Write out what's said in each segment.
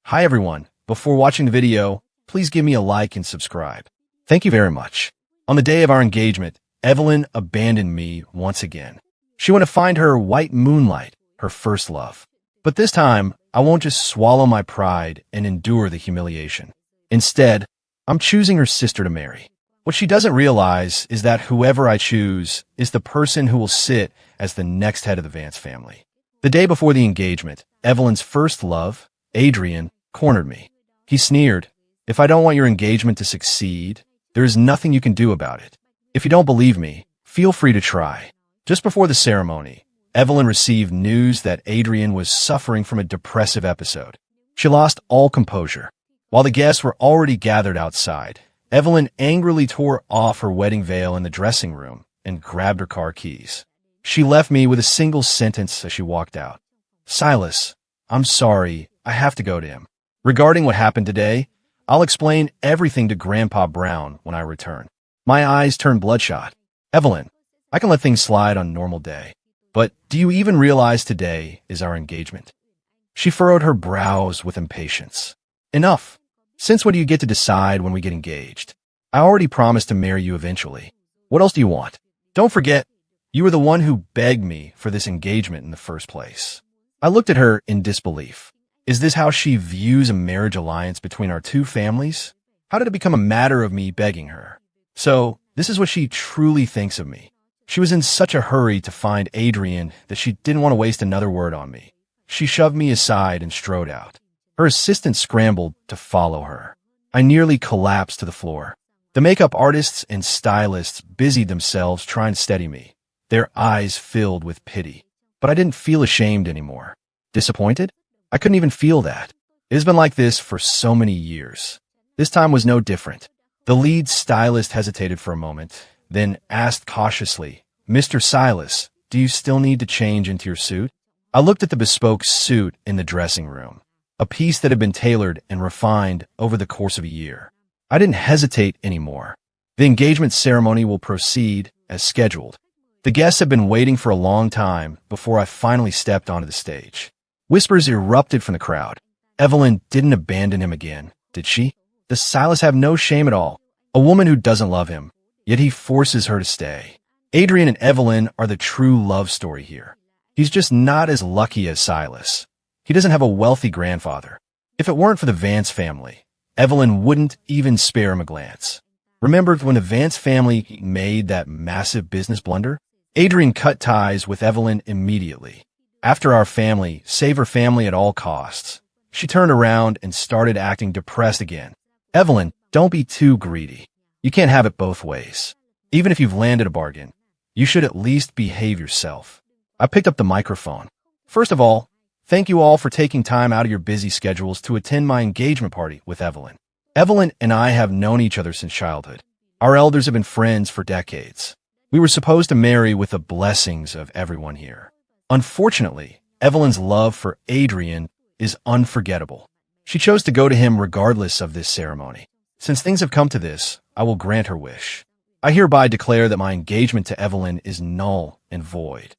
Hi everyone, before watching the video, please give me a like and subscribe. Thank you very much. On the day of our engagement, Evelyn abandoned me once again. She went to find her white moonlight, her first love. But this time, I won't just swallow my pride and endure the humiliation. Instead, I'm choosing her sister to marry. What she doesn't realize is that whoever I choose is the person who will sit as the next head of the Vance family. The day before the engagement, Evelyn's first love, Adrian, cornered me. He sneered, "If I don't want your engagement to succeed, there is nothing you can do about it. If you don't believe me, feel free to try." Just before the ceremony, Evelyn received news that Adrian was suffering from a depressive episode. She lost all composure. While the guests were already gathered outside, Evelyn angrily tore off her wedding veil in the dressing room and grabbed her car keys. She left me with a single sentence as she walked out. "Silas, I'm sorry, I have to go to him. Regarding what happened today, I'll explain everything to Grandpa Brown when I return." My eyes turned bloodshot. "Evelyn, I can let things slide on a normal day. But do you even realize today is our engagement?" She furrowed her brows with impatience. "Enough. Since when do you get to decide when we get engaged? I already promised to marry you eventually. What else do you want? Don't forget, you were the one who begged me for this engagement in the first place." I looked at her in disbelief. Is this how she views a marriage alliance between our two families? How did it become a matter of me begging her? So, this is what she truly thinks of me. She was in such a hurry to find Adrian that she didn't want to waste another word on me. She shoved me aside and strode out. Her assistant scrambled to follow her. I nearly collapsed to the floor. The makeup artists and stylists busied themselves trying to steady me, their eyes filled with pity. But I didn't feel ashamed anymore. Disappointed? I couldn't even feel that. It has been like this for so many years. This time was no different. The lead stylist hesitated for a moment, then asked cautiously, "Mr. Silas, do you still need to change into your suit?" I looked at the bespoke suit in the dressing room, a piece that had been tailored and refined over the course of a year. I didn't hesitate anymore. The engagement ceremony will proceed as scheduled. The guests had been waiting for a long time before I finally stepped onto the stage. Whispers erupted from the crowd. Evelyn didn't abandon him again, did she? Does Silas have no shame at all? A woman who doesn't love him, yet he forces her to stay. Adrian and Evelyn are the true love story here. He's just not as lucky as Silas. He doesn't have a wealthy grandfather. If it weren't for the Vance family, Evelyn wouldn't even spare him a glance. Remember when the Vance family made that massive business blunder? Adrian cut ties with Evelyn immediately. After our family, save her family at all costs, she turned around and started acting depressed again. Evelyn, don't be too greedy. You can't have it both ways. Even if you've landed a bargain, you should at least behave yourself. I picked up the microphone. "First of all, thank you all for taking time out of your busy schedules to attend my engagement party with Evelyn. Evelyn and I have known each other since childhood. Our elders have been friends for decades. We were supposed to marry with the blessings of everyone here. Unfortunately, Evelyn's love for Adrian is unforgettable. She chose to go to him regardless of this ceremony. Since things have come to this, I will grant her wish. I hereby declare that my engagement to Evelyn is null and void."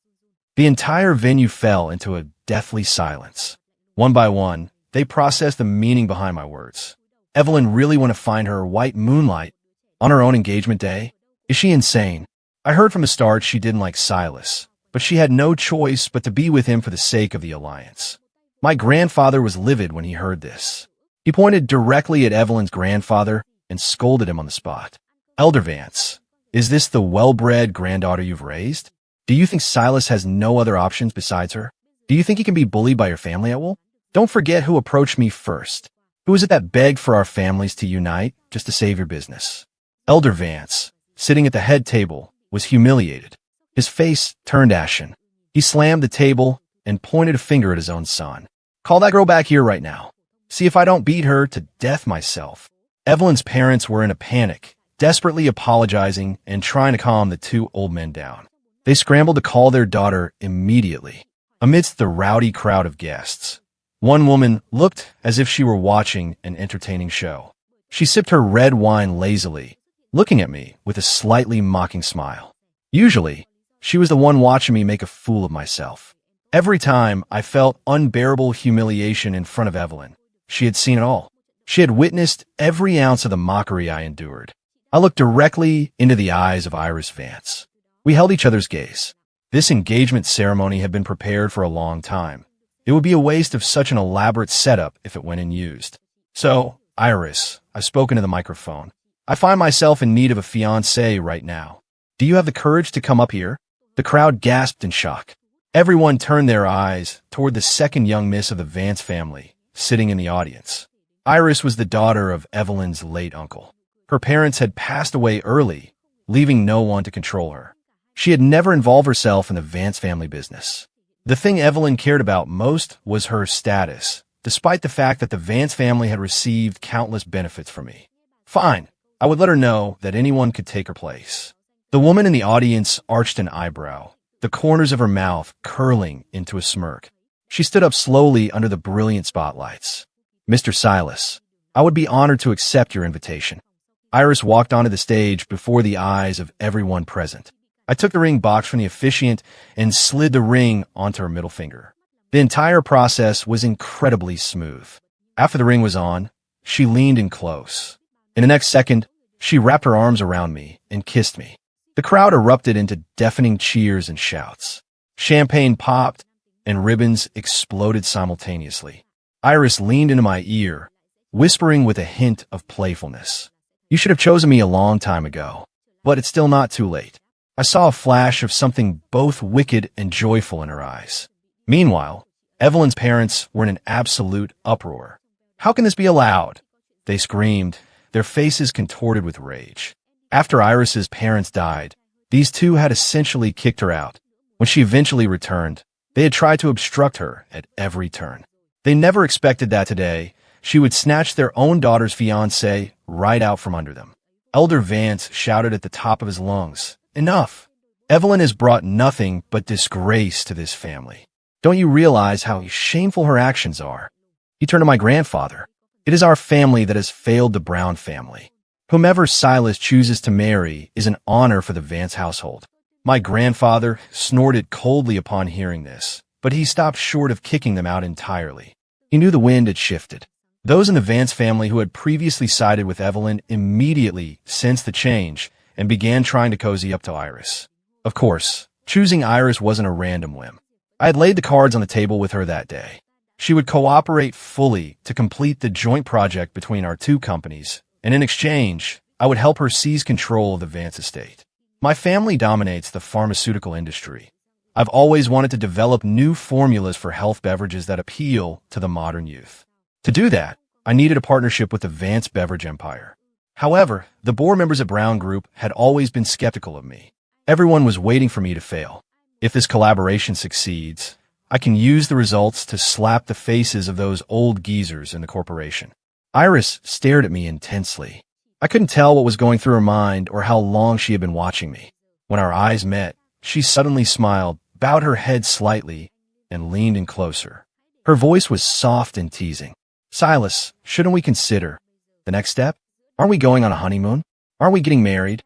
The entire venue fell into a deathly silence. One by one, they processed the meaning behind my words. Evelyn really want to find her white moonlight on her own engagement day? Is she insane? I heard from the start she didn't like Silas, but she had no choice but to be with him for the sake of the alliance. My grandfather was livid when he heard this. He pointed directly at Evelyn's grandfather and scolded him on the spot. "Elder Vance, is this the well-bred granddaughter you've raised? Do you think Silas has no other options besides her? Do you think he can be bullied by your family at will? Don't forget who approached me first. Who is it that begged for our families to unite just to save your business?" Elder Vance, sitting at the head table, was humiliated. His face turned ashen. He slammed the table and pointed a finger at his own son. "Call that girl back here right now. See if I don't beat her to death myself." Evelyn's parents were in a panic, desperately apologizing and trying to calm the two old men down. They scrambled to call their daughter immediately. Amidst the rowdy crowd of guests, one woman looked as if she were watching an entertaining show. She sipped her red wine lazily, looking at me with a slightly mocking smile. Usually, she was the one watching me make a fool of myself. Every time I felt unbearable humiliation in front of Evelyn, She had seen it all. She had witnessed every ounce of the mockery I endured. I looked directly into the eyes of Iris Vance. We held each other's gaze. This engagement ceremony had been prepared for a long time. It would be a waste of such an elaborate setup if it went unused. So, Iris, I spoke into the microphone. I find myself in need of a fiancé right now. Do you have the courage to come up here? The crowd gasped in shock. Everyone turned their eyes toward the second young miss of the Vance family, sitting in the audience. Iris was the daughter of Evelyn's late uncle. Her parents had passed away early, leaving no one to control her. She had never involved herself in the Vance family business. The thing Evelyn cared about most was her status, despite the fact that the Vance family had received countless benefits from me. Fine, I would let her know that anyone could take her place. The woman in the audience arched an eyebrow, the corners of her mouth curling into a smirk. She stood up slowly under the brilliant spotlights. Mr. Silas, I would be honored to accept your invitation. Iris walked onto the stage before the eyes of everyone present. I took the ring box from the officiant and slid the ring onto her middle finger. The entire process was incredibly smooth. After the ring was on, she leaned in close. In the next second, she wrapped her arms around me and kissed me. The crowd erupted into deafening cheers and shouts. Champagne popped, and ribbons exploded simultaneously. Iris leaned into my ear, whispering with a hint of playfulness. You should have chosen me a long time ago, but it's still not too late. I saw a flash of something both wicked and joyful in her eyes. Meanwhile, Evelyn's parents were in an absolute uproar. How can this be allowed? They screamed, their faces contorted with rage. After Iris's parents died, these two had essentially kicked her out. When she eventually returned, they had tried to obstruct her at every turn. They never expected that today she would snatch their own daughter's fiancé right out from under them. Elder Vance shouted at the top of his lungs, "Enough! Evelyn has brought nothing but disgrace to this family. Don't you realize how shameful her actions are?" He turned to my grandfather. "It is our family that has failed the Brown family. Whomever Silas chooses to marry is an honor for the Vance household." My grandfather snorted coldly upon hearing this, but he stopped short of kicking them out entirely. He knew the wind had shifted. Those in the Vance family who had previously sided with Evelyn immediately sensed the change and began trying to cozy up to Iris. Of course, choosing Iris wasn't a random whim. I had laid the cards on the table with her that day. She would cooperate fully to complete the joint project between our two companies, and in exchange, I would help her seize control of the Vance estate. My family dominates the pharmaceutical industry. I've always wanted to develop new formulas for health beverages that appeal to the modern youth. To do that, I needed a partnership with the Vance beverage empire. However, the board members at Brown Group had always been skeptical of me. Everyone was waiting for me to fail. If this collaboration succeeds, I can use the results to slap the faces of those old geezers in the corporation. Iris stared at me intensely. I couldn't tell what was going through her mind or how long she had been watching me. When our eyes met, she suddenly smiled, bowed her head slightly, and leaned in closer. Her voice was soft and teasing. "Silas, shouldn't we consider the next step? Aren't we going on a honeymoon? Aren't we getting married?"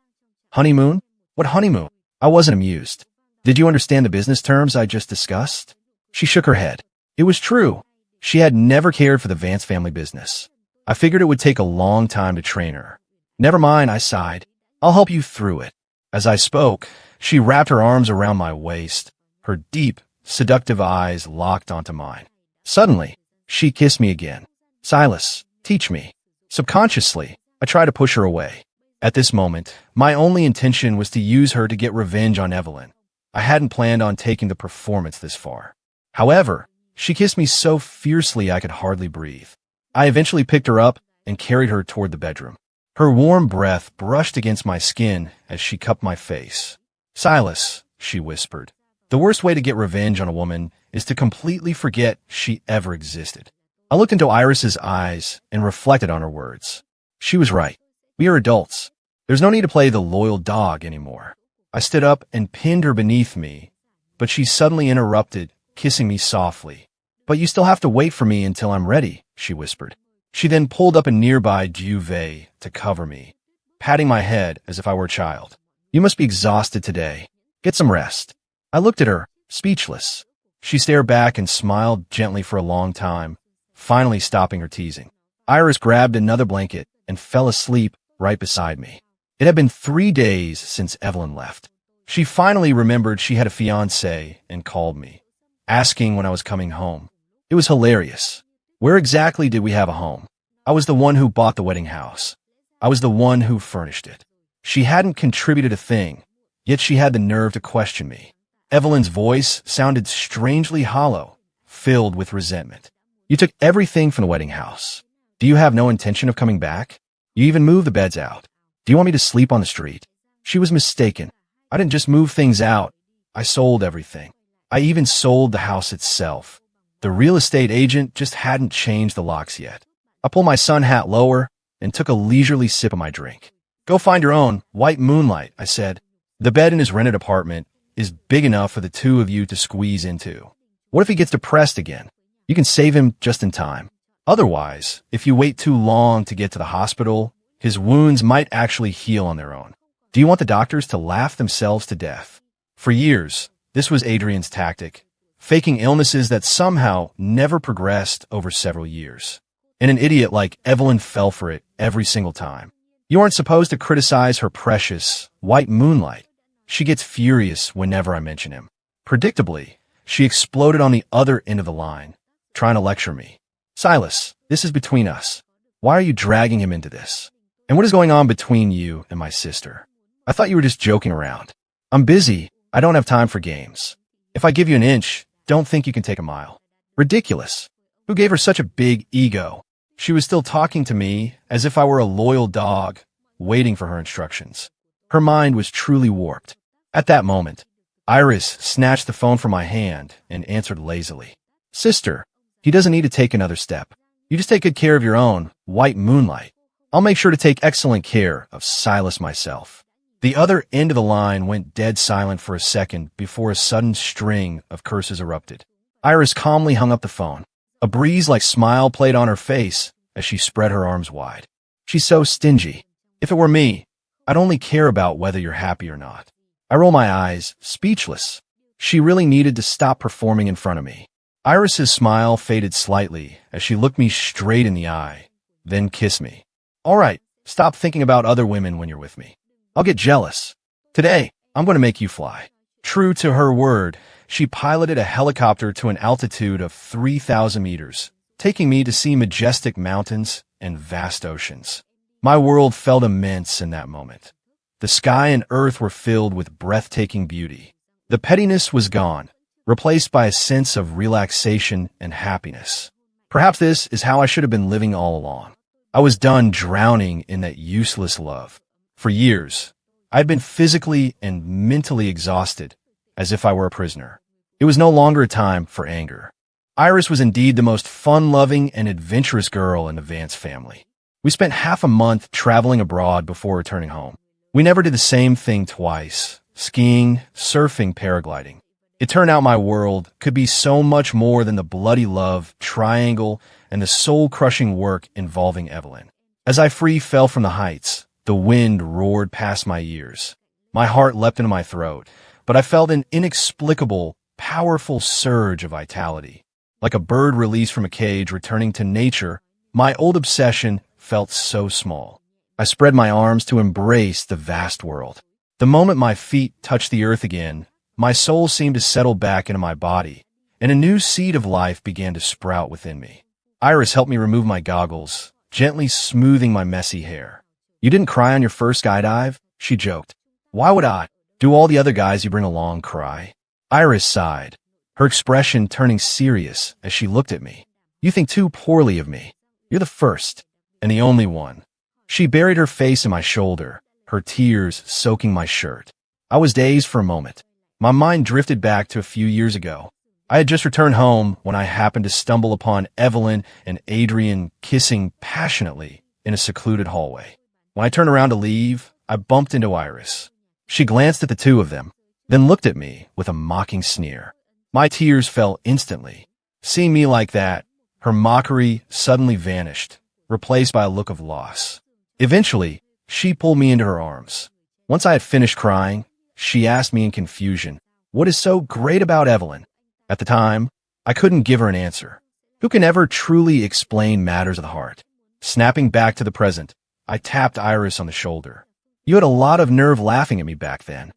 "Honeymoon? What honeymoon?" I wasn't amused. "Did you understand the business terms I just discussed?" She shook her head. It was true. She had never cared for the Vance family business. I figured it would take a long time to train her. "Never mind," I sighed. "I'll help you through it." As I spoke, she wrapped her arms around my waist, her deep, seductive eyes locked onto mine. Suddenly, she kissed me again. "Silas, teach me." Subconsciously, I tried to push her away. At this moment, my only intention was to use her to get revenge on Evelyn. I hadn't planned on taking the performance this far. However, she kissed me so fiercely I could hardly breathe. I eventually picked her up and carried her toward the bedroom. Her warm breath brushed against my skin as she cupped my face. "Silas," she whispered, "the worst way to get revenge on a woman is to completely forget she ever existed." I looked into Iris's eyes and reflected on her words. She was right. We are adults. There's no need to play the loyal dog anymore. I stood up and pinned her beneath me, but she suddenly interrupted, kissing me softly. "But you still have to wait for me until I'm ready," she whispered. She then pulled up a nearby duvet to cover me, patting my head as if I were a child. "You must be exhausted today. Get some rest." I looked at her, speechless. She stared back and smiled gently for a long time, finally stopping her teasing. Iris grabbed another blanket and fell asleep right beside me. It had been 3 days since Evelyn left. She finally remembered she had a fiancé and called me, asking when I was coming home. It was hilarious. Where exactly did we have a home? I was the one who bought the wedding house. I was the one who furnished it. She hadn't contributed a thing, yet she had the nerve to question me. Evelyn's voice sounded strangely hollow, filled with resentment. You took everything from the wedding house. Do you have no intention of coming back? You even moved the beds out. Do you want me to sleep on the street? She was mistaken. I didn't just move things out. I sold everything. I even sold the house itself. The real estate agent just hadn't changed the locks yet. I pulled my sun hat lower and took a leisurely sip of my drink. Go find your own white moonlight, I said. The bed in his rented apartment is big enough for the two of you to squeeze into. What if he gets depressed again? You can save him just in time. Otherwise, if you wait too long to get to the hospital, his wounds might actually heal on their own. Do you want the doctors to laugh themselves to death? For years, this was Adrian's tactic, faking illnesses that somehow never progressed over several years. And an idiot like Evelyn fell for it every single time. You aren't supposed to criticize her precious white moonlight. She gets furious whenever I mention him. Predictably, she exploded on the other end of the line, trying to lecture me. Silas, this is between us. Why are you dragging him into this? And what is going on between you and my sister? I thought you were just joking around. I'm busy. I don't have time for games. If I give you an inch, don't think you can take a mile. Ridiculous. Who gave her such a big ego? She was still talking to me as if I were a loyal dog, waiting for her instructions. Her mind was truly warped. At that moment, Iris snatched the phone from my hand and answered lazily. Sister, he doesn't need to take another step. You just take good care of your own white moonlight. I'll make sure to take excellent care of Silas myself. The other end of the line went dead silent for a second before a sudden string of curses erupted. Iris calmly hung up the phone. A breeze-like smile played on her face as she spread her arms wide. She's so stingy. If it were me, I'd only care about whether you're happy or not. I roll my eyes, speechless. She really needed to stop performing in front of me. Iris's smile faded slightly as she looked me straight in the eye, then kissed me. All right, stop thinking about other women when you're with me. I'll get jealous. Today, I'm going to make you fly. True to her word, she piloted a helicopter to an altitude of 3,000 meters, taking me to see majestic mountains and vast oceans. My world felt immense in that moment. The sky and earth were filled with breathtaking beauty. The pettiness was gone, replaced by a sense of relaxation and happiness. Perhaps this is how I should have been living all along. I was done drowning in that useless love. For years, I'd been physically and mentally exhausted, as if I were a prisoner. It was no longer a time for anger. Iris was indeed the most fun-loving and adventurous girl in the Vance family. We spent half a month traveling abroad before returning home. We never did the same thing twice: skiing, surfing, paragliding. It turned out my world could be so much more than the bloody love triangle and the soul-crushing work involving Evelyn. As I free fell from the heights, the wind roared past my ears. My heart leapt into my throat, but I felt an inexplicable, powerful surge of vitality. Like a bird released from a cage returning to nature, my old obsession felt so small. I spread my arms to embrace the vast world. The moment my feet touched the earth again, my soul seemed to settle back into my body, and a new seed of life began to sprout within me. Iris helped me remove my goggles, gently smoothing my messy hair. You didn't cry on your first skydive? She joked. Why would I? Do all the other guys you bring along cry? Iris sighed, her expression turning serious as she looked at me. You think too poorly of me. You're the first, and the only one. She buried her face in my shoulder, her tears soaking my shirt. I was dazed for a moment. My mind drifted back to a few years ago. I had just returned home when I happened to stumble upon Evelyn and Adrian kissing passionately in a secluded hallway. When I turned around to leave, I bumped into Iris. She glanced at the two of them, then looked at me with a mocking sneer. My tears fell instantly. Seeing me like that, her mockery suddenly vanished, replaced by a look of loss. Eventually, she pulled me into her arms. Once I had finished crying, she asked me in confusion, "What is so great about Evelyn?" At the time, I couldn't give her an answer. Who can ever truly explain matters of the heart? Snapping back to the present, I tapped Iris on the shoulder. You had a lot of nerve laughing at me back then.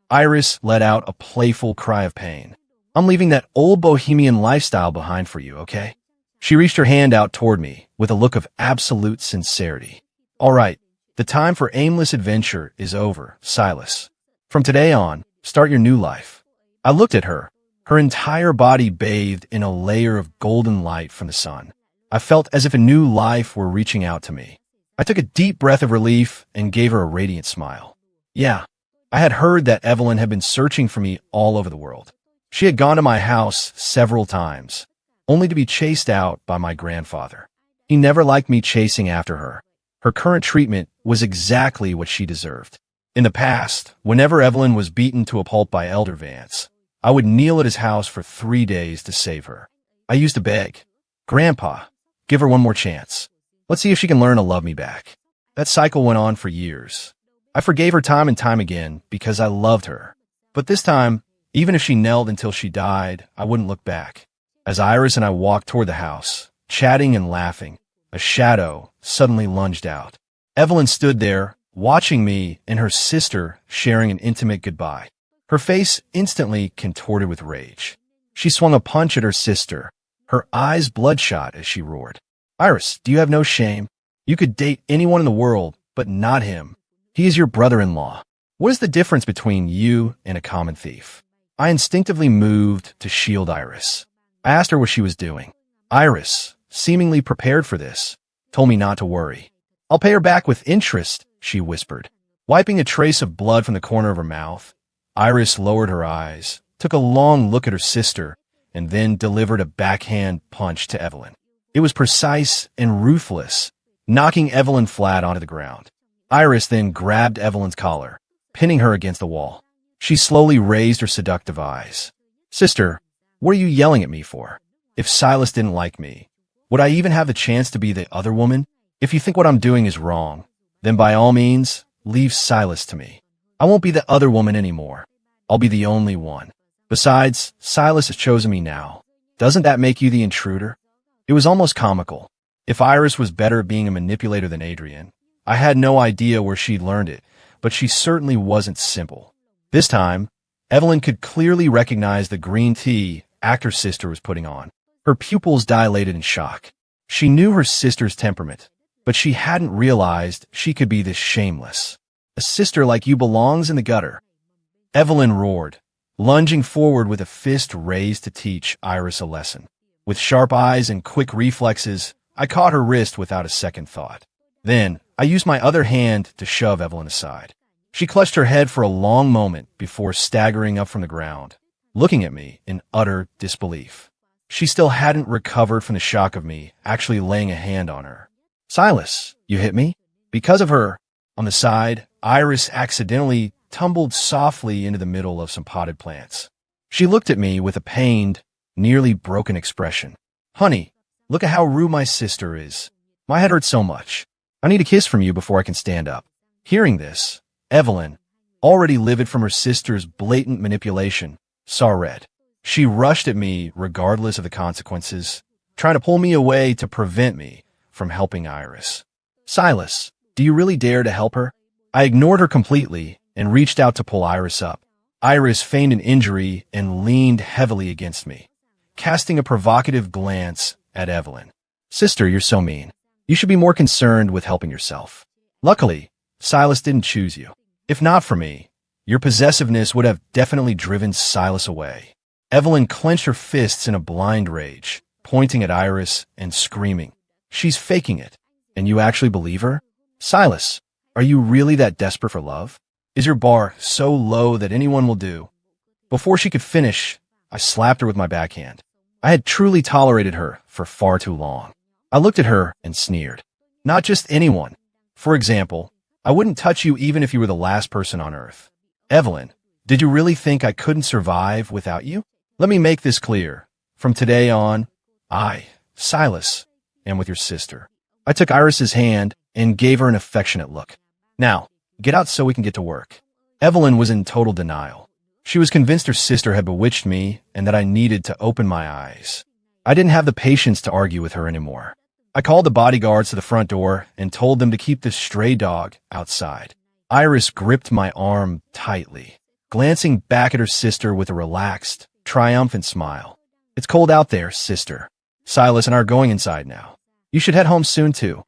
Iris let out a playful cry of pain. I'm leaving that old bohemian lifestyle behind for you, okay? She reached her hand out toward me with a look of absolute sincerity. All right, the time for aimless adventure is over, Silas. From today on, start your new life. I looked at her, her entire body bathed in a layer of golden light from the sun. I felt as if a new life were reaching out to me. I took a deep breath of relief and gave her a radiant smile. Yeah, I had heard that Evelyn had been searching for me all over the world. She had gone to my house several times, only to be chased out by my grandfather. He never liked me chasing after her. Her current treatment was exactly what she deserved. In the past, whenever Evelyn was beaten to a pulp by Elder Vance, I would kneel at his house for 3 days to save her. I used to beg, Grandpa, give her one more chance. Let's see if she can learn to love me back. That cycle went on for years. I forgave her time and time again because I loved her. But this time, even if she knelt until she died, I wouldn't look back. As Iris and I walked toward the house, chatting and laughing, a shadow suddenly lunged out. Evelyn stood there, watching me and her sister sharing an intimate goodbye. Her face instantly contorted with rage. She swung a punch at her sister, her eyes bloodshot as she roared. Iris, do you have no shame? You could date anyone in the world, but not him. He is your brother-in-law. What is the difference between you and a common thief? I instinctively moved to shield Iris. I asked her what she was doing. Iris, seemingly prepared for this, told me not to worry. I'll pay her back with interest, she whispered. Wiping a trace of blood from the corner of her mouth, Iris lowered her eyes, took a long look at her sister, and then delivered a backhand punch to Evelyn. It was precise and ruthless, knocking Evelyn flat onto the ground. Iris then grabbed Evelyn's collar, pinning her against the wall. She slowly raised her seductive eyes. Sister, what are you yelling at me for? If Silas didn't like me, would I even have the chance to be the other woman? If you think what I'm doing is wrong, then by all means, leave Silas to me. I won't be the other woman anymore. I'll be the only one. Besides, Silas has chosen me now. Doesn't that make you the intruder? It was almost comical. If Iris was better at being a manipulator than Adrian, I had no idea where she'd learned it, but she certainly wasn't simple. This time, Evelyn could clearly recognize the green tea actor sister was putting on. Her pupils dilated in shock. She knew her sister's temperament, but she hadn't realized she could be this shameless. A sister like you belongs in the gutter. Evelyn roared, lunging forward with a fist raised to teach Iris a lesson. With sharp eyes and quick reflexes, I caught her wrist without a second thought. Then, I used my other hand to shove Evelyn aside. She clutched her head for a long moment before staggering up from the ground, looking at me in utter disbelief. She still hadn't recovered from the shock of me actually laying a hand on her. Silas, you hit me? Because of her. On the side, Iris accidentally tumbled softly into the middle of some potted plants. She looked at me with a pained, nearly broken expression. Honey, look at how rude my sister is. My head hurts so much. I need a kiss from you before I can stand up. Hearing this, Evelyn, already livid from her sister's blatant manipulation, saw red. She rushed at me regardless of the consequences, trying to pull me away to prevent me from helping Iris. Silas, do you really dare to help her? I ignored her completely and reached out to pull Iris up. Iris feigned an injury and leaned heavily against me, casting a provocative glance at Evelyn. Sister, you're so mean. You should be more concerned with helping yourself. Luckily, Silas didn't choose you. If not for me, your possessiveness would have definitely driven Silas away. Evelyn clenched her fists in a blind rage, pointing at Iris and screaming, She's faking it. And you actually believe her? Silas, are you really that desperate for love? Is your bar so low that anyone will do? Before she could finish, I slapped her with my backhand. I had truly tolerated her for far too long. I looked at her and sneered. Not just anyone. For example, I wouldn't touch you even if you were the last person on earth. Evelyn, did you really think I couldn't survive without you? Let me make this clear. From today on, I, Silas, am with your sister. I took Iris's hand and gave her an affectionate look. Now, get out so we can get to work. Evelyn was in total denial. She was convinced her sister had bewitched me and that I needed to open my eyes. I didn't have the patience to argue with her anymore. I called the bodyguards to the front door and told them to keep this stray dog outside. Iris gripped my arm tightly, glancing back at her sister with a relaxed, triumphant smile. "It's cold out there, sister. Silas and I are going inside now. You should head home soon, too.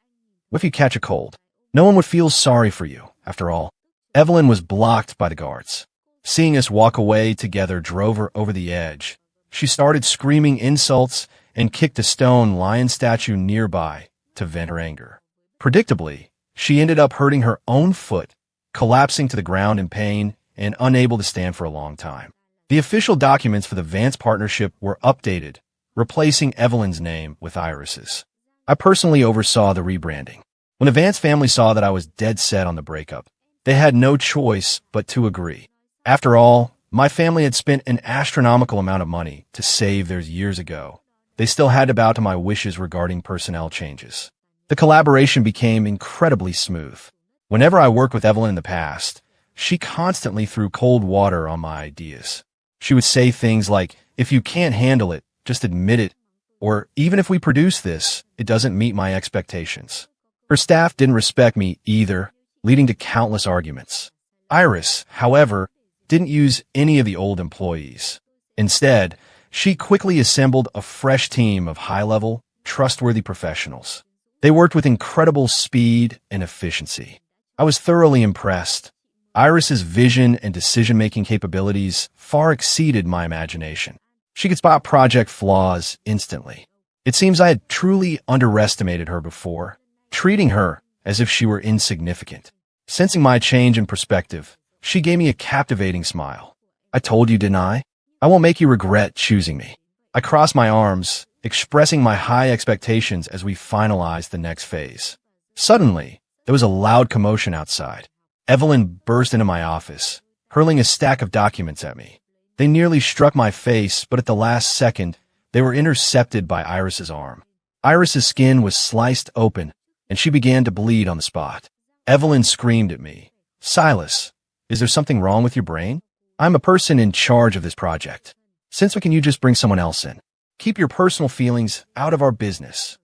What if you catch a cold? No one would feel sorry for you, after all." Evelyn was blocked by the guards. Seeing us walk away together drove her over the edge. She started screaming insults and kicked a stone lion statue nearby to vent her anger. Predictably, she ended up hurting her own foot, collapsing to the ground in pain and unable to stand for a long time. The official documents for the Vance partnership were updated, replacing Evelyn's name with Iris's. I personally oversaw the rebranding. When the Vance family saw that I was dead set on the breakup, they had no choice but to agree. After all, my family had spent an astronomical amount of money to save theirs years ago. They still had to bow to my wishes regarding personnel changes. The collaboration became incredibly smooth. Whenever I worked with Evelyn in the past, she constantly threw cold water on my ideas. She would say things like, "If you can't handle it, just admit it," or "Even if we produce this, it doesn't meet my expectations." Her staff didn't respect me either, leading to countless arguments. Iris, however, didn't use any of the old employees. Instead, she quickly assembled a fresh team of high-level, trustworthy professionals. They worked with incredible speed and efficiency. I was thoroughly impressed. Iris's vision and decision-making capabilities far exceeded my imagination. She could spot project flaws instantly. It seems I had truly underestimated her before, treating her as if she were insignificant. Sensing my change in perspective, she gave me a captivating smile. "I told you, didn't I? I won't make you regret choosing me." I crossed my arms, expressing my high expectations as we finalized the next phase. Suddenly, there was a loud commotion outside. Evelyn burst into my office, hurling a stack of documents at me. They nearly struck my face, but at the last second, they were intercepted by Iris's arm. Iris's skin was sliced open, and she began to bleed on the spot. Evelyn screamed at me, "Silas, is there something wrong with your brain? I'm a person in charge of this project. Since when can you just bring someone else in? Keep your personal feelings out of our business."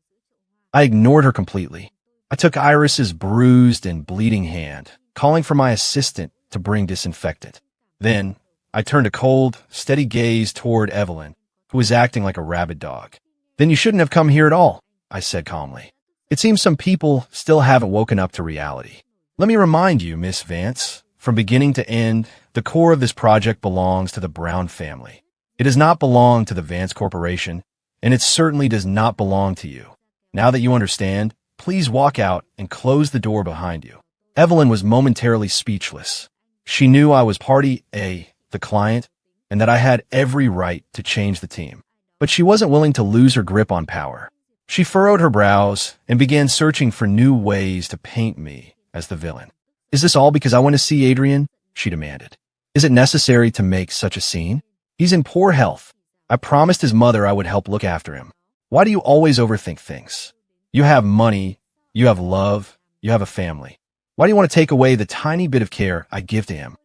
I ignored her completely. I took Iris's bruised and bleeding hand, calling for my assistant to bring disinfectant. Then, I turned a cold, steady gaze toward Evelyn, who was acting like a rabid dog. "Then you shouldn't have come here at all," I said calmly. "It seems some people still haven't woken up to reality. Let me remind you, Miss Vance, from beginning to end, the core of this project belongs to the Brown family. It does not belong to the Vance Corporation, and it certainly does not belong to you. Now that you understand, please walk out and close the door behind you." Evelyn was momentarily speechless. She knew I was party A, the client, and that I had every right to change the team. But she wasn't willing to lose her grip on power. She furrowed her brows and began searching for new ways to paint me as the villain. "Is this all because I want to see Adrian?" she demanded. "Is it necessary to make such a scene? He's in poor health. I promised his mother I would help look after him. Why do you always overthink things? You have money, you have love, you have a family. Why do you want to take away the tiny bit of care I give to him?"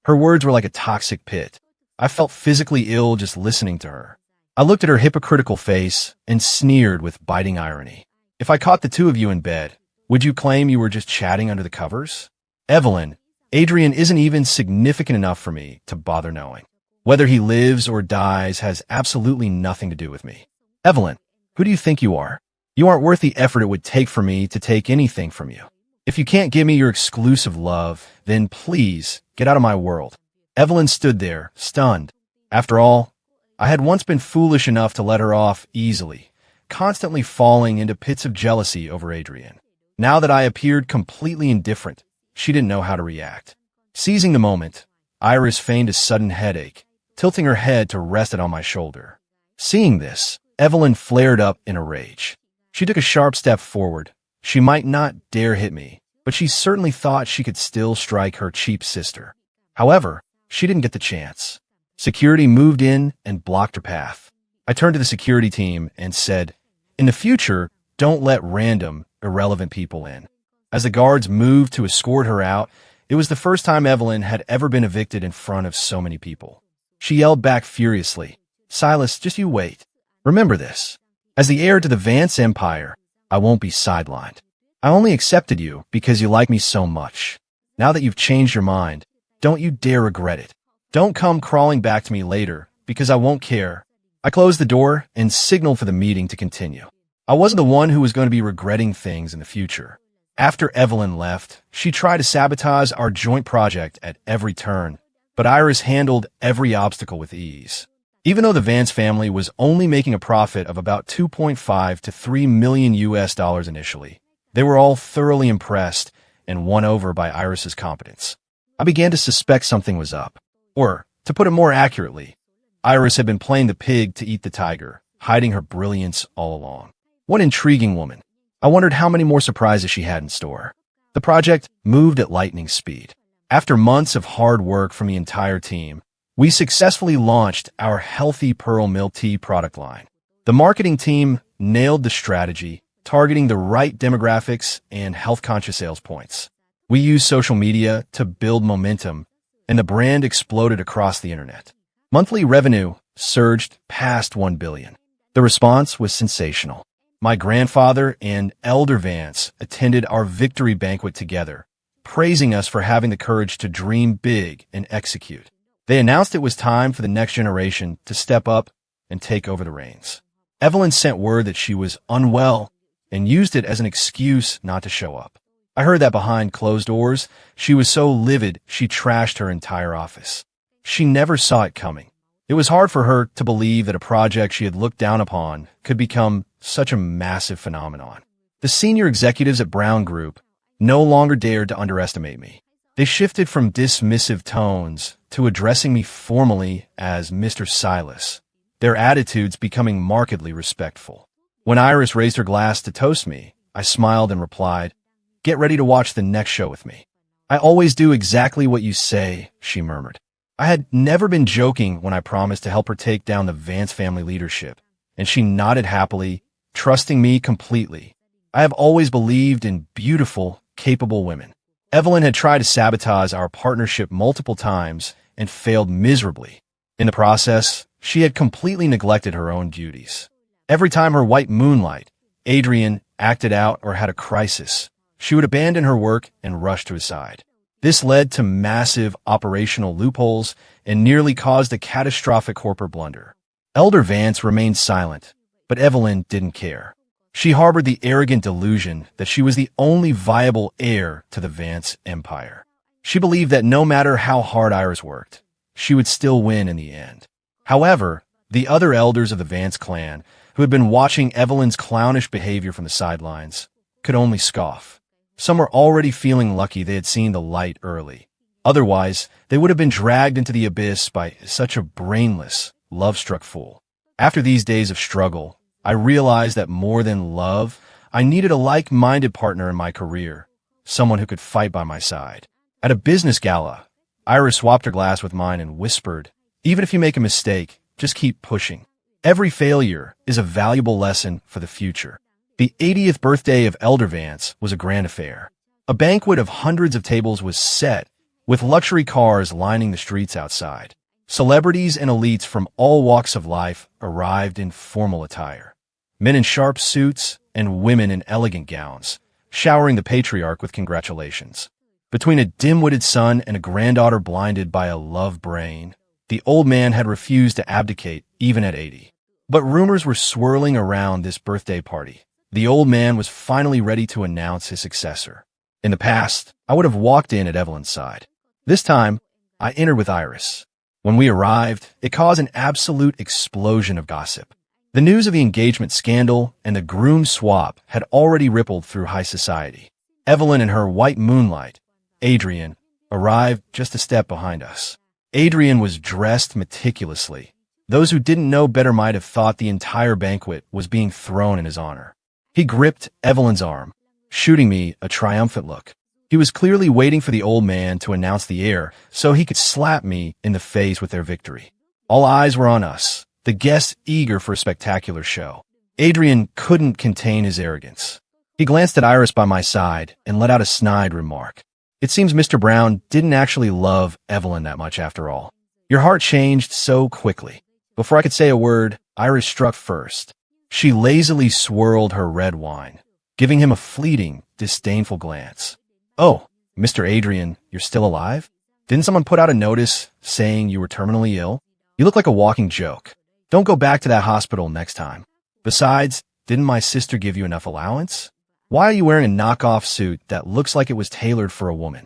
Her words were like a toxic pit. I felt physically ill just listening to her. I looked at her hypocritical face and sneered with biting irony. "If I caught the two of you in bed, would you claim you were just chatting under the covers? Evelyn, Adrian isn't even significant enough for me to bother knowing. Whether he lives or dies has absolutely nothing to do with me. Evelyn, who do you think you are? You aren't worth the effort it would take for me to take anything from you. If you can't give me your exclusive love, then please get out of my world." Evelyn stood there, stunned. After all, I had once been foolish enough to let her off easily, constantly falling into pits of jealousy over Adrian. Now that I appeared completely indifferent, she didn't know how to react. Seizing the moment, Iris feigned a sudden headache, tilting her head to rest it on my shoulder. Seeing this, Evelyn flared up in a rage. She took a sharp step forward. She might not dare hit me, but she certainly thought she could still strike her cheap sister. However, she didn't get the chance. Security moved in and blocked her path. I turned to the security team and said, "In the future, don't let random, irrelevant people in." As the guards moved to escort her out, it was the first time Evelyn had ever been evicted in front of so many people. She yelled back furiously, "Silas, just you wait. Remember this. As the heir to the Vance empire, I won't be sidelined. I only accepted you because you like me so much. Now that you've changed your mind, don't you dare regret it. Don't come crawling back to me later, because I won't care. I closed the door and signaled for the meeting to continue. I wasn't the one who was going to be regretting things in the future. After Evelyn left, she tried to sabotage our joint project at every turn, but Iris handled every obstacle with ease. Even though the Vance family was only making a profit of about 2.5 to 3 million US dollars initially, they were all thoroughly impressed and won over by Iris's competence. I began to suspect something was up. Or, to put it more accurately, Iris had been playing the pig to eat the tiger, hiding her brilliance all along. What intriguing woman. I wondered how many more surprises she had in store. The project moved at lightning speed. After months of hard work from the entire team, we successfully launched our Healthy Pearl Milk Tea product line. The marketing team nailed the strategy, targeting the right demographics and health-conscious sales points. We used social media to build momentum, and the brand exploded across the internet. Monthly revenue surged past 1 billion. The response was sensational. My grandfather and Elder Vance attended our victory banquet together, praising us for having the courage to dream big and execute. They announced it was time for the next generation to step up and take over the reins. Evelyn sent word that she was unwell and used it as an excuse not to show up. I heard that behind closed doors, she was so livid she trashed her entire office. She never saw it coming. It was hard for her to believe that a project she had looked down upon could become such a massive phenomenon. The senior executives at Brown Group no longer dared to underestimate me. They shifted from dismissive tones to addressing me formally as Mr. Silas, their attitudes becoming markedly respectful. When Iris raised her glass to toast me, I smiled and replied, "Get ready to watch the next show with me." "I always do exactly what you say," she murmured. I had never been joking when I promised to help her take down the Vance family leadership, and she nodded happily, trusting me completely. I have always believed in beautiful, capable women. Evelyn had tried to sabotage our partnership multiple times and failed miserably. In the process, she had completely neglected her own duties. Every time her white moonlight, Adrian, acted out or had a crisis, she would abandon her work and rush to his side. This led to massive operational loopholes and nearly caused a catastrophic corporate blunder. Elder Vance remained silent, but Evelyn didn't care. She harbored the arrogant delusion that she was the only viable heir to the Vance empire. She believed that no matter how hard Iris worked, she would still win in the end. However, the other elders of the Vance clan, who had been watching Evelyn's clownish behavior from the sidelines, could only scoff. Some were already feeling lucky they had seen the light early. Otherwise, they would have been dragged into the abyss by such a brainless, love-struck fool. After these days of struggle, I realized that more than love, I needed a like-minded partner in my career, someone who could fight by my side. At a business gala, Iris swapped her glass with mine and whispered, "Even if you make a mistake, just keep pushing. Every failure is a valuable lesson for the future." The 80th birthday of Elder Vance was a grand affair. A banquet of hundreds of tables was set, with luxury cars lining the streets outside. Celebrities and elites from all walks of life arrived in formal attire. Men in sharp suits and women in elegant gowns, showering the patriarch with congratulations. Between a dim-witted son and a granddaughter blinded by a love brain, the old man had refused to abdicate even at 80. But rumors were swirling around this birthday party. The old man was finally ready to announce his successor. In the past, I would have walked in at Evelyn's side. This time, I entered with Iris. When we arrived, it caused an absolute explosion of gossip. The news of the engagement scandal and the groom swap had already rippled through high society. Evelyn and her white moonlight, Adrian, arrived just a step behind us. Adrian was dressed meticulously. Those who didn't know better might have thought the entire banquet was being thrown in his honor. He gripped Evelyn's arm, shooting me a triumphant look. He was clearly waiting for the old man to announce the heir so he could slap me in the face with their victory. All eyes were on us, the guests eager for a spectacular show. Adrian couldn't contain his arrogance. He glanced at Iris by my side and let out a snide remark. "It seems Mr. Brown didn't actually love Evelyn that much after all. Your heart changed so quickly." Before I could say a word, Iris struck first. She lazily swirled her red wine, giving him a fleeting, disdainful glance. "Oh, Mr. Adrian, you're still alive? Didn't someone put out a notice saying you were terminally ill? You look like a walking joke. Don't go back to that hospital next time. Besides, didn't my sister give you enough allowance? Why are you wearing a knockoff suit that looks like it was tailored for a woman?"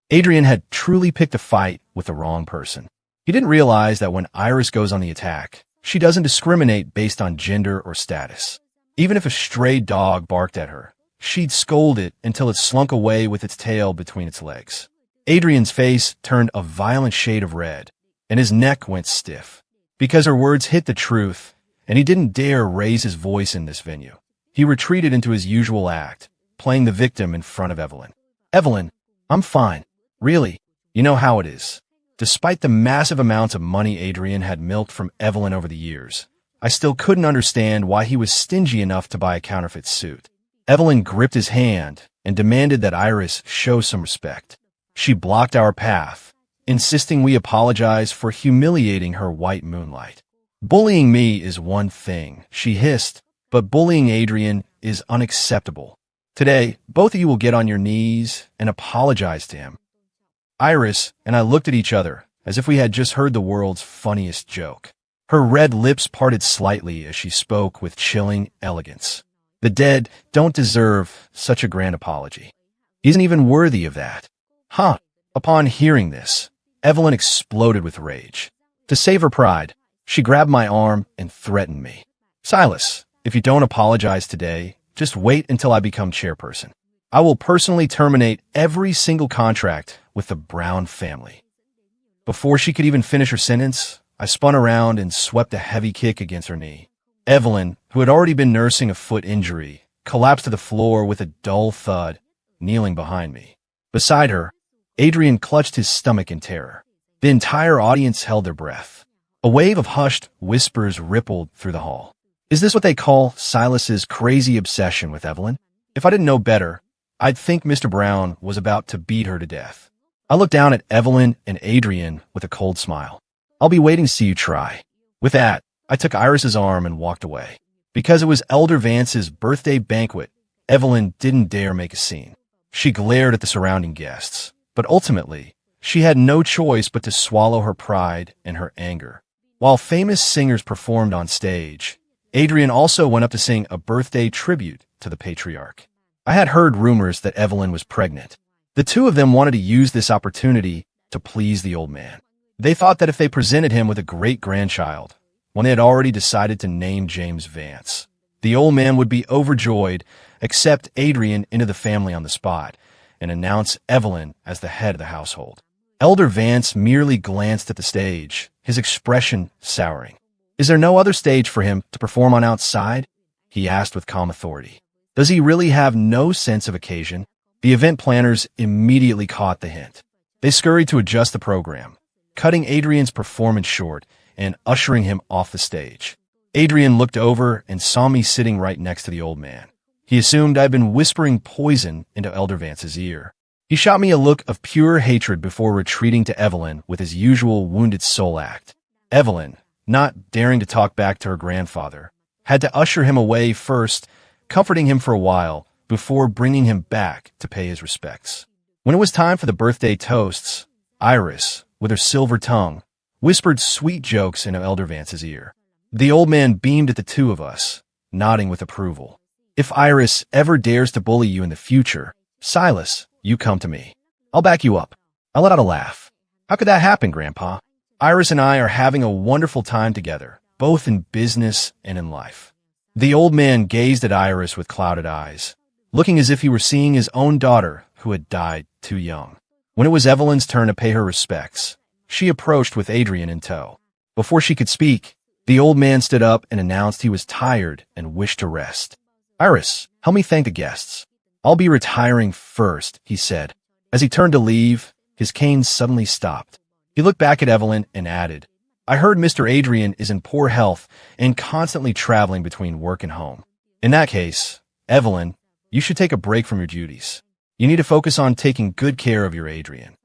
Adrian had truly picked a fight with the wrong person. He didn't realize that when Iris goes on the attack, she doesn't discriminate based on gender or status. Even if a stray dog barked at her, she'd scold it until it slunk away with its tail between its legs. Adrian's face turned a violent shade of red, and his neck went stiff, because her words hit the truth, and he didn't dare raise his voice in this venue. He retreated into his usual act, playing the victim in front of Evelyn. "Evelyn, I'm fine. Really, you know how it is. Despite the massive amounts of money Adrian had milked from Evelyn over the years, I still couldn't understand why he was stingy enough to buy a counterfeit suit." Evelyn gripped his hand and demanded that Iris show some respect. She blocked our path, insisting we apologize for humiliating her white moonlight. "Bullying me is one thing," she hissed, "but bullying Adrian is unacceptable. Today, both of you will get on your knees and apologize to him." Iris and I looked at each other as if we had just heard the world's funniest joke. Her red lips parted slightly as she spoke with chilling elegance. "The dead don't deserve such a grand apology. He isn't even worthy of that." "Huh." Upon hearing this, Evelyn exploded with rage. To save her pride, she grabbed my arm and threatened me. "Silas, if you don't apologize today, just wait until I become chairperson. I will personally terminate every single contract with the Brown family." Before she could even finish her sentence, I spun around and swept a heavy kick against her knee. Evelyn, who had already been nursing a foot injury, collapsed to the floor with a dull thud, kneeling behind me. Beside her, Adrian clutched his stomach in terror. The entire audience held their breath. A wave of hushed whispers rippled through the hall. Is this what they call Silas's crazy obsession with Evelyn? If I didn't know better, I'd think Mr. Brown was about to beat her to death. I looked down at Evelyn and Adrian with a cold smile. "I'll be waiting to see you try." With that, I took Iris's arm and walked away. Because it was Elder Vance's birthday banquet, Evelyn didn't dare make a scene. She glared at the surrounding guests, but ultimately, she had no choice but to swallow her pride and her anger. While famous singers performed on stage, Adrian also went up to sing a birthday tribute to the patriarch. I had heard rumors that Evelyn was pregnant. The two of them wanted to use this opportunity to please the old man. They thought that if they presented him with a great-grandchild, one they had already decided to name James Vance, the old man would be overjoyed, accept Adrian into the family on the spot, and announce Evelyn as the head of the household. Elder Vance merely glanced at the stage, his expression souring. "Is there no other stage for him to perform on outside?" he asked with calm authority. Does he really have no sense of occasion? The event planners immediately caught the hint. They scurried to adjust the program, cutting Adrian's performance short and ushering him off the stage. Adrian looked over and saw me sitting right next to the old man. He assumed I'd been whispering poison into Elder Vance's ear. He shot me a look of pure hatred before retreating to Evelyn with his usual wounded soul act. Evelyn, not daring to talk back to her grandfather, had to usher him away first, comforting him for a while before bringing him back to pay his respects. When it was time for the birthday toasts, Iris, with her silver tongue, whispered sweet jokes into Elder Vance's ear. The old man beamed at the two of us, nodding with approval. "If Iris ever dares to bully you in the future, Silas, you come to me. I'll back you up." I let out a laugh. "How could that happen, Grandpa? Iris and I are having a wonderful time together, both in business and in life." The old man gazed at Iris with clouded eyes, looking as if he were seeing his own daughter who had died too young. When it was Evelyn's turn to pay her respects, she approached with Adrian in tow. Before she could speak, the old man stood up and announced he was tired and wished to rest. "Iris, help me thank the guests." "I'll be retiring first," he said. As he turned to leave, his cane suddenly stopped. He looked back at Evelyn and added, "I heard Mr. Adrian is in poor health and constantly traveling between work and home. In that case, Evelyn, you should take a break from your duties. You need to focus on taking good care of your Adrian."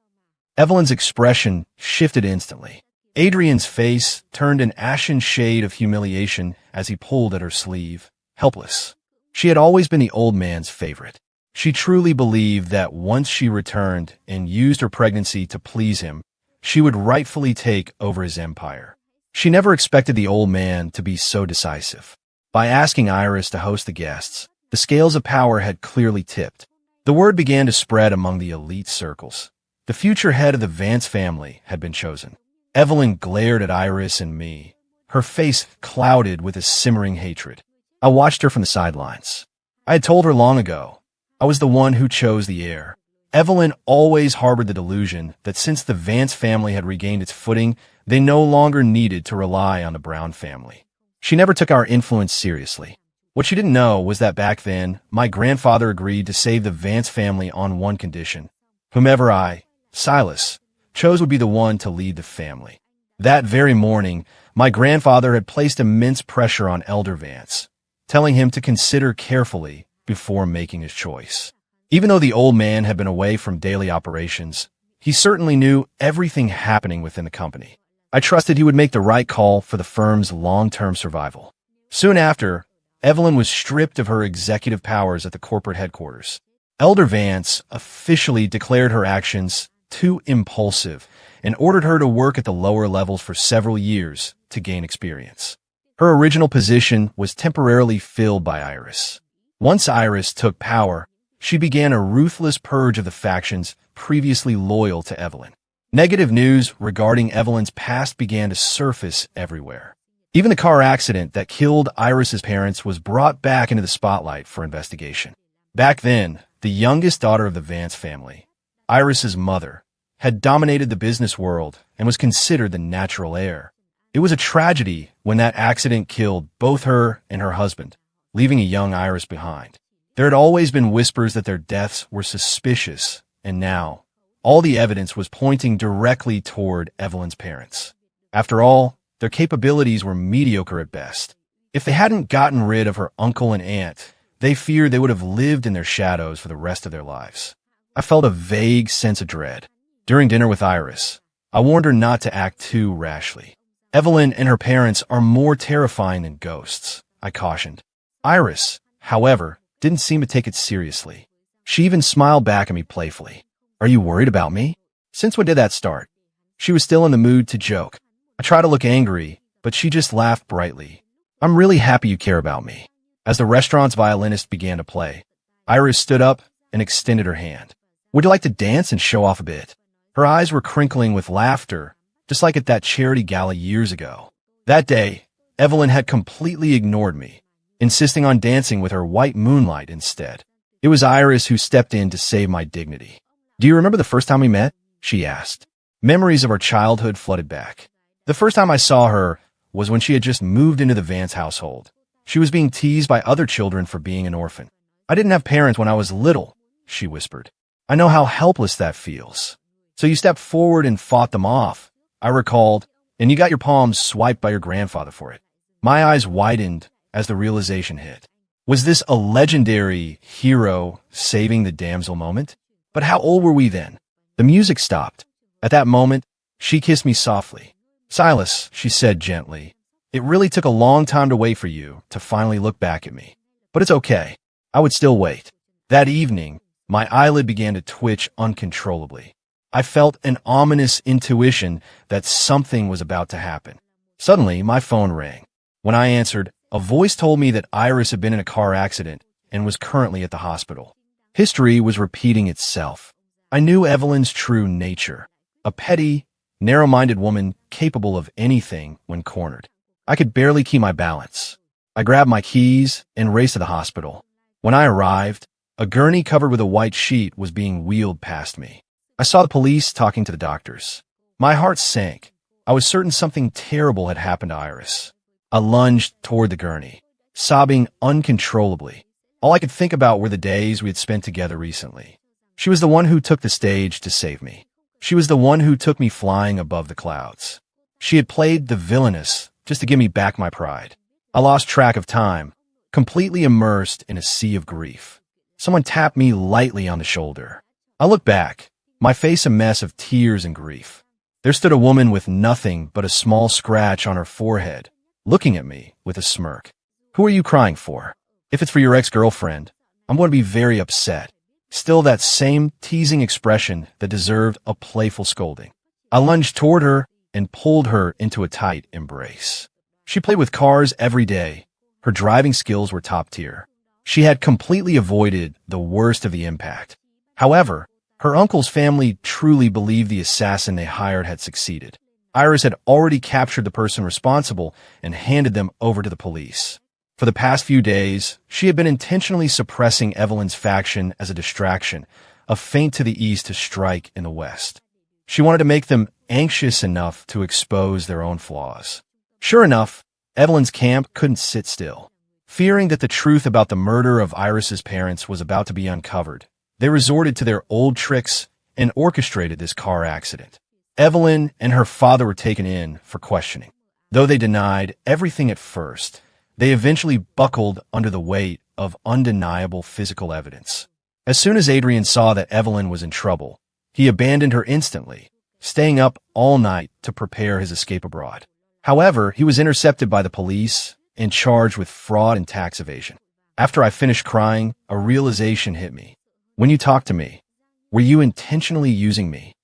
Evelyn's expression shifted instantly. Adrian's face turned an ashen shade of humiliation as he pulled at her sleeve, helpless. She had always been the old man's favorite. She truly believed that once she returned and used her pregnancy to please him, she would rightfully take over his empire. She never expected the old man to be so decisive. By asking Iris to host the guests, the scales of power had clearly tipped. The word began to spread among the elite circles. The future head of the Vance family had been chosen. Evelyn glared at Iris and me, her face clouded with a simmering hatred. I watched her from the sidelines. I had told her long ago, I was the one who chose the heir. Evelyn always harbored the delusion that since the Vance family had regained its footing, they no longer needed to rely on the Brown family. She never took our influence seriously. What she didn't know was that back then, my grandfather agreed to save the Vance family on one condition. Whomever I, Silas, chose would be the one to lead the family. That very morning, my grandfather had placed immense pressure on Elder Vance, telling him to consider carefully before making his choice. Even though the old man had been away from daily operations, he certainly knew everything happening within the company. I trusted he would make the right call for the firm's long-term survival. Soon after, Evelyn was stripped of her executive powers at the corporate headquarters. Elder Vance officially declared her actions too impulsive and ordered her to work at the lower levels for several years to gain experience. Her original position was temporarily filled by Iris. Once Iris took power, she began a ruthless purge of the factions previously loyal to Evelyn. Negative news regarding Evelyn's past began to surface everywhere. Even the car accident that killed Iris's parents was brought back into the spotlight for investigation. Back then, the youngest daughter of the Vance family, Iris's mother, had dominated the business world and was considered the natural heir. It was a tragedy when that accident killed both her and her husband, leaving a young Iris behind. There had always been whispers that their deaths were suspicious, and now, all the evidence was pointing directly toward Evelyn's parents. After all, their capabilities were mediocre at best. If they hadn't gotten rid of her uncle and aunt, they feared they would have lived in their shadows for the rest of their lives. I felt a vague sense of dread. During dinner with Iris, I warned her not to act too rashly. Evelyn and her parents are more terrifying than ghosts, I cautioned. Iris, however, didn't seem to take it seriously. She even smiled back at me playfully. Are you worried about me? Since when did that start? She was still in the mood to joke. I tried to look angry, but she just laughed brightly. I'm really happy you care about me. As the restaurant's violinist began to play, Iris stood up and extended her hand. Would you like to dance and show off a bit? Her eyes were crinkling with laughter, just like at that charity gala years ago. That day, Evelyn had completely ignored me, insisting on dancing with her white moonlight instead. It was Iris who stepped in to save my dignity. Do you remember the first time we met? She asked. Memories of our childhood flooded back. The first time I saw her was when she had just moved into the Vance household. She was being teased by other children for being an orphan. I didn't have parents when I was little, she whispered. I know how helpless that feels. So you stepped forward and fought them off, I recalled, and you got your palms swiped by your grandfather for it. My eyes widened as the realization hit. Was this a legendary hero saving the damsel moment? But how old were we then? The music stopped. At that moment, she kissed me softly. Silas, she said gently, it really took a long time to wait for you to finally look back at me. But it's okay. I would still wait. That evening, my eyelid began to twitch uncontrollably. I felt an ominous intuition that something was about to happen. Suddenly, my phone rang. When I answered, a voice told me that Iris had been in a car accident and was currently at the hospital. History was repeating itself. I knew Evelyn's true nature, a petty, narrow-minded woman capable of anything when cornered. I could barely keep my balance. I grabbed my keys and raced to the hospital. When I arrived, a gurney covered with a white sheet was being wheeled past me. I saw the police talking to the doctors. My heart sank. I was certain something terrible had happened to Iris. I lunged toward the gurney, sobbing uncontrollably. All I could think about were the days we had spent together recently. She was the one who took the stage to save me. She was the one who took me flying above the clouds. She had played the villainess just to give me back my pride. I lost track of time, completely immersed in a sea of grief. Someone tapped me lightly on the shoulder. I looked back, my face a mess of tears and grief. There stood a woman with nothing but a small scratch on her forehead, looking at me with a smirk. Who are you crying for? If it's for your ex-girlfriend, I'm going to be very upset. Still that same teasing expression that deserved a playful scolding. I lunged toward her and pulled her into a tight embrace. She played with cars every day. Her driving skills were top tier. She had completely avoided the worst of the impact. However, her uncle's family truly believed the assassin they hired had succeeded. Iris had already captured the person responsible and handed them over to the police. For the past few days, she had been intentionally suppressing Evelyn's faction as a distraction, a feint to the east to strike in the west. She wanted to make them anxious enough to expose their own flaws. Sure enough, Evelyn's camp couldn't sit still. Fearing that the truth about the murder of Iris's parents was about to be uncovered, they resorted to their old tricks and orchestrated this car accident. Evelyn and her father were taken in for questioning. Though they denied everything at first, they eventually buckled under the weight of undeniable physical evidence. As soon as Adrian saw that Evelyn was in trouble, he abandoned her instantly, staying up all night to prepare his escape abroad. However, he was intercepted by the police and charged with fraud and tax evasion. After I finished crying, a realization hit me. When you talked to me, were you intentionally using me?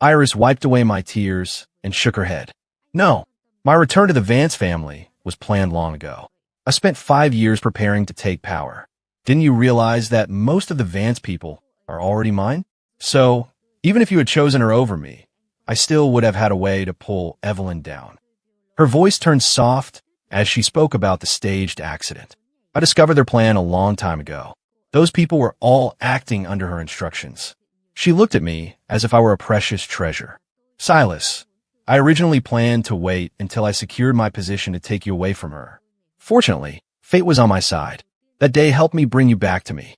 Iris wiped away my tears and shook her head. No, my return to the Vance family was planned long ago. I spent 5 years preparing to take power. Didn't you realize that most of the Vance people are already mine? So, even if you had chosen her over me, I still would have had a way to pull Evelyn down. Her voice turned soft as she spoke about the staged accident. I discovered their plan a long time ago. Those people were all acting under her instructions. She looked at me as if I were a precious treasure. Silas, I originally planned to wait until I secured my position to take you away from her. Fortunately, fate was on my side. That day helped me bring you back to me.